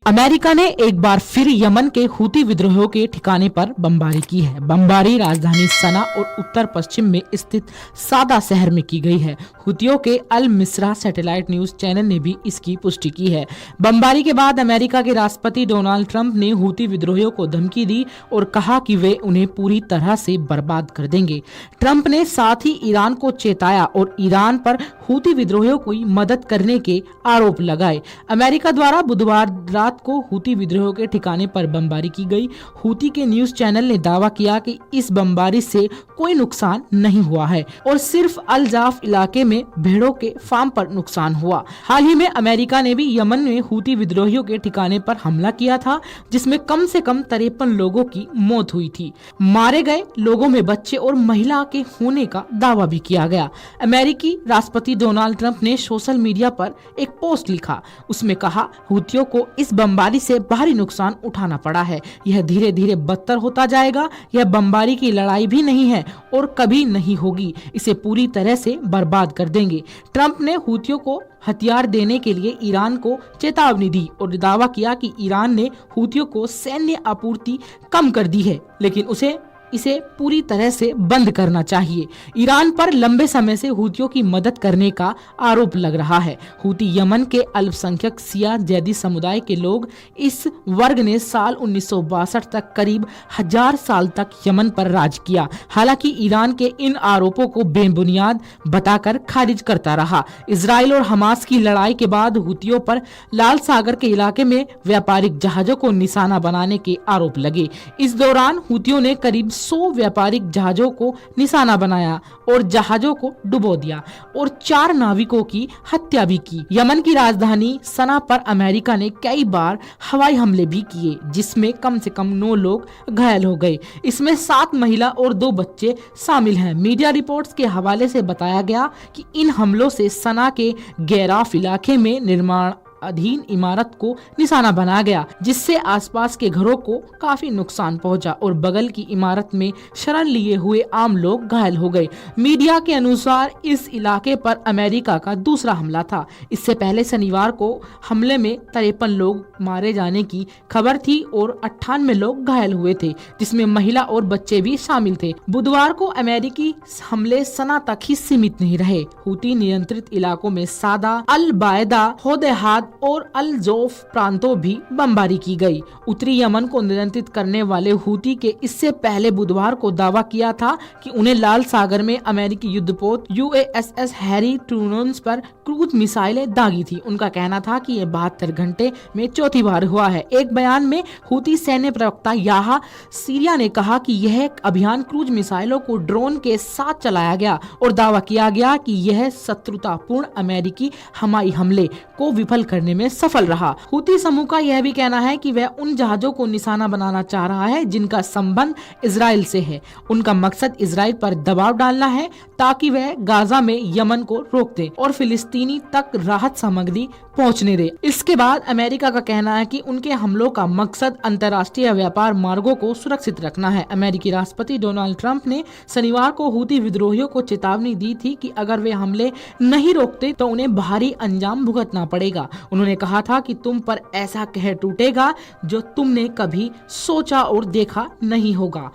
America ने एक बार फिर यमन के हूती विद्रोहियों के ठिकाने पर बमबारी की है। बमबारी राजधानी सना और उत्तर पश्चिम में स्थित सादा शहर में की गई है। हूतियों के अल मिस्रा सैटेलाइट न्यूज चैनल ने भी इसकी पुष्टि की है। बमबारी के बाद अमेरिका के राष्ट्रपति डोनाल्ड ट्रंप ने हूती विद्रोहियों को धमकी दी और कहा कि वे उन्हें पूरी तरह से बर्बाद कर देंगे। ट्रंप ने साथ ही ईरान को चेताया और ईरान पर हूती विद्रोहियों की मदद करने के आरोप लगाए। अमेरिका द्वारा बुधवार रात को हूती विद्रोहियों के ठिकाने पर बमबारी की गई। हूती के न्यूज चैनल ने दावा किया कि इस बमबारी से कोई नुकसान नहीं हुआ है और सिर्फ अल जाफ इलाके में भेड़ों के फार्म पर नुकसान हुआ। हाल ही में अमेरिका ने भी यमन में हूती विद्रोहियों के ठिकाने पर हमला किया था, जिसमें कम से कम 53 लोगों की मौत हुई थी। मारे गए लोगों में बच्चे और महिला के होने का दावा भी किया गया। अमेरिकी राष्ट्रपति डोनाल्ड ट्रंप ने सोशल मीडिया पर एक पोस्ट लिखा। उसमें कहा, हूतियों को इस बमबारी से भारी नुकसान उठाना पड़ा है। यह धीरे धीरे बदतर होता जाएगा। यह बमबारी की लड़ाई भी नहीं है और कभी नहीं होगी। इसे पूरी तरह से बर्बाद कर देंगे। ट्रंप ने हूतियों को हथियार देने के लिए ईरान को चेतावनी दी और दावा किया कि ईरान ने हूतियों को सैन्य आपूर्ति कम कर दी है, लेकिन इसे पूरी तरह से बंद करना चाहिए। ईरान पर लंबे समय से हूतियों की मदद करने का आरोप लग रहा है। हूती यमन के अल्पसंख्यक शिया जैदी समुदाय के लोग। इस वर्ग ने साल 1962 तक करीब 1000 साल तक यमन पर राज किया। हालांकि ईरान के इन आरोपों को बेबुनियाद बताकर खारिज करता रहा। इजराइल और हमास की लड़ाई के बाद हूतियों पर लाल सागर के इलाके में व्यापारिक जहाजों को निशाना बनाने के आरोप लगे। इस दौरान हूतियों ने करीब 100 व्यापारिक जहाजों को निशाना बनाया और जहाजों को डुबो दिया और 4 नाविकों की हत्या भी की। यमन की राजधानी सना पर अमेरिका ने कई बार हवाई हमले भी किए, जिसमें कम से कम 9 लोग घायल हो गए। इसमें 7 महिला और 2 बच्चे शामिल हैं। मीडिया रिपोर्ट्स के हवाले से बताया गया कि इन हमलों से सना के गैराफ इलाके में निर्माण अधीन इमारत को निशाना बनाया गया, जिससे आसपास के घरों को काफी नुकसान पहुंचा और बगल की इमारत में शरण लिए हुए आम लोग घायल हो गए। मीडिया के अनुसार इस इलाके पर अमेरिका का दूसरा हमला था। इससे पहले शनिवार को हमले में 53 लोग मारे जाने की खबर थी और 98 लोग घायल हुए थे, जिसमें महिला और बच्चे भी शामिल थे। बुधवार को अमेरिकी हमले सना तक ही सीमित नहीं रहे। हूती नियंत्रित इलाकों में सादा, अल बायदा, होदेहाद और अल जोफ प्रांतों भी बमबारी की गई। उत्तरी यमन को नियंत्रित करने वाले हूती के इससे पहले बुधवार को दावा किया था कि उन्हें लाल सागर में अमेरिकी युद्धपोत USS हैरी ट्रूमन पर क्रूज मिसाइलें दागी थी। उनका कहना था कि यह 72 घंटे में चौथी बार हुआ है। एक बयान में हूती सैन्य प्रवक्ता याहा सीरिया ने कहा कि यह अभियान क्रूज मिसाइलों को ड्रोन के साथ चलाया गया और दावा किया गया कि यह शत्रुतापूर्ण अमेरिकी हवाई हमले को विफल करने में सफल रहा। हूती समूह का यह भी कहना है कि वह उन जहाजों को निशाना बनाना चाह रहा है जिनका संबंध इजराइल से है। उनका मकसद इजराइल पर दबाव डालना है ताकि वह गाजा में यमन को रोक दे और फिलिस्तीनी तक राहत सामग्री पहुंचने दे। इसके बाद अमेरिका का कहना है कि उनके हमलों का मकसद अंतर्राष्ट्रीय व्यापार मार्गों को सुरक्षित रखना है। अमेरिकी राष्ट्रपति डोनाल्ड ट्रंप ने शनिवार को हूती विद्रोहियों को चेतावनी दी थी कि अगर वे हमले नहीं रोकते तो उन्हें भारी अंजाम भुगतना पड़ेगा। उन्होंने कहा था कि तुम पर ऐसा कहर टूटेगा जो तुमने कभी सोचा और देखा नहीं होगा।